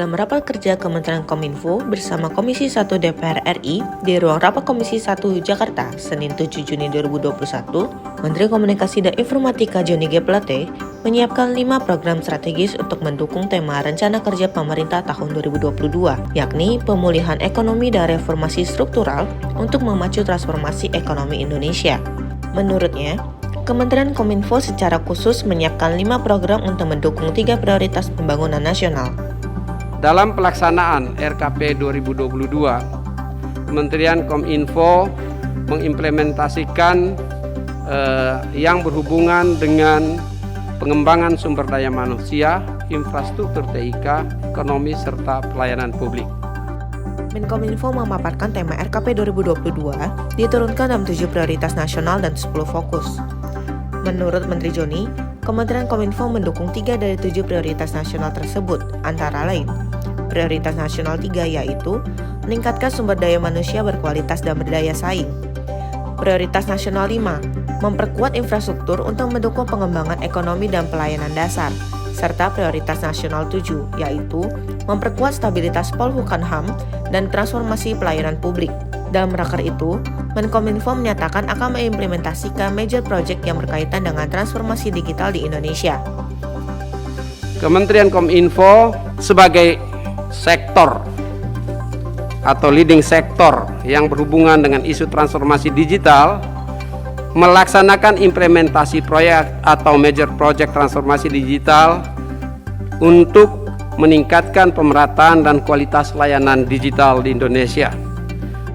dalam rapat kerja Kementerian Kominfo bersama Komisi 1 DPR RI di ruang rapat Komisi 1 Jakarta, Senin 7 Juni 2021, Menteri Komunikasi dan Informatika Johnny G. Plate menyiapkan 5 program strategis untuk mendukung tema rencana kerja pemerintah tahun 2022, yakni pemulihan ekonomi dan reformasi struktural untuk memacu transformasi ekonomi Indonesia. Menurutnya, Kementerian Kominfo secara khusus menyiapkan 5 program untuk mendukung 3 prioritas pembangunan nasional. Dalam pelaksanaan RKP 2022, Kementerian Kominfo mengimplementasikan yang berhubungan dengan pengembangan sumber daya manusia, infrastruktur TIK, ekonomi, serta pelayanan publik. Menkominfo memaparkan tema RKP 2022 diturunkan dalam 7 prioritas nasional dan 10 fokus. Menurut Menteri Johnny, Kementerian Kominfo mendukung 3 dari 7 prioritas nasional tersebut, antara lain prioritas nasional 3 yaitu meningkatkan sumber daya manusia berkualitas dan berdaya saing. Prioritas nasional 5, memperkuat infrastruktur untuk mendukung pengembangan ekonomi dan pelayanan dasar. Serta prioritas nasional 7, yaitu memperkuat stabilitas Polhukan-HAM dan transformasi pelayanan publik. Dalam raker itu, Menkominfo menyatakan akan mengimplementasikan major project yang berkaitan dengan transformasi digital di Indonesia. Kementerian Kominfo sebagai sektor atau leading sektor yang berhubungan dengan isu transformasi digital melaksanakan implementasi proyek atau major project transformasi digital untuk meningkatkan pemerataan dan kualitas layanan digital di Indonesia.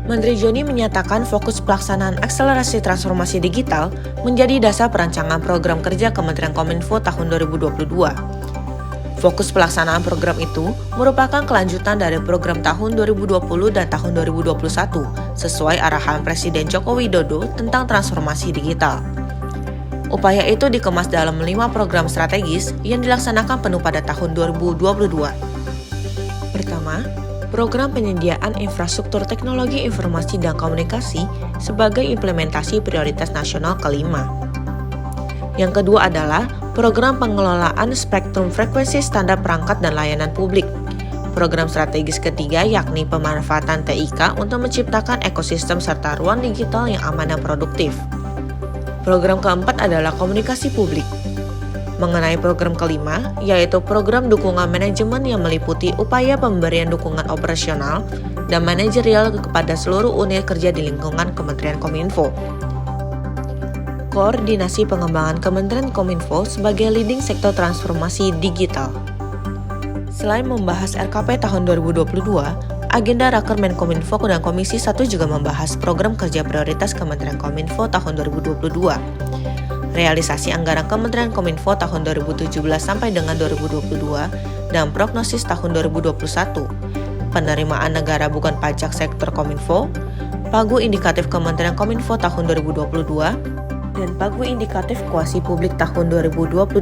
Menteri Johnny menyatakan fokus pelaksanaan akselerasi transformasi digital menjadi dasar perancangan program kerja Kementerian Kominfo tahun 2022. Fokus pelaksanaan program itu merupakan kelanjutan dari program tahun 2020 dan tahun 2021 sesuai arahan Presiden Joko Widodo tentang transformasi digital. Upaya itu dikemas dalam 5 program strategis yang dilaksanakan penuh pada tahun 2022. Pertama, program penyediaan infrastruktur teknologi informasi dan komunikasi sebagai implementasi prioritas nasional kelima. Yang kedua adalah program pengelolaan spektrum frekuensi standar perangkat dan layanan publik. Program strategis ketiga yakni pemanfaatan TIK untuk menciptakan ekosistem serta ruang digital yang aman dan produktif. Program keempat adalah komunikasi publik. Mengenai program kelima, yaitu program dukungan manajemen yang meliputi upaya pemberian dukungan operasional dan manajerial kepada seluruh unit kerja di lingkungan Kementerian Kominfo. Koordinasi pengembangan Kementerian Kominfo sebagai leading sektor transformasi digital. Selain membahas RKP tahun 2022, agenda Raker Menkominfo dan Komisi 1 juga membahas program kerja prioritas Kementerian Kominfo tahun 2022. Realisasi anggaran Kementerian Kominfo tahun 2017 sampai dengan 2022 dan prognosis tahun 2021, penerimaan negara bukan pajak sektor Kominfo, pagu indikatif Kementerian Kominfo tahun 2022, dan pagu indikatif kuasi publik tahun 2022.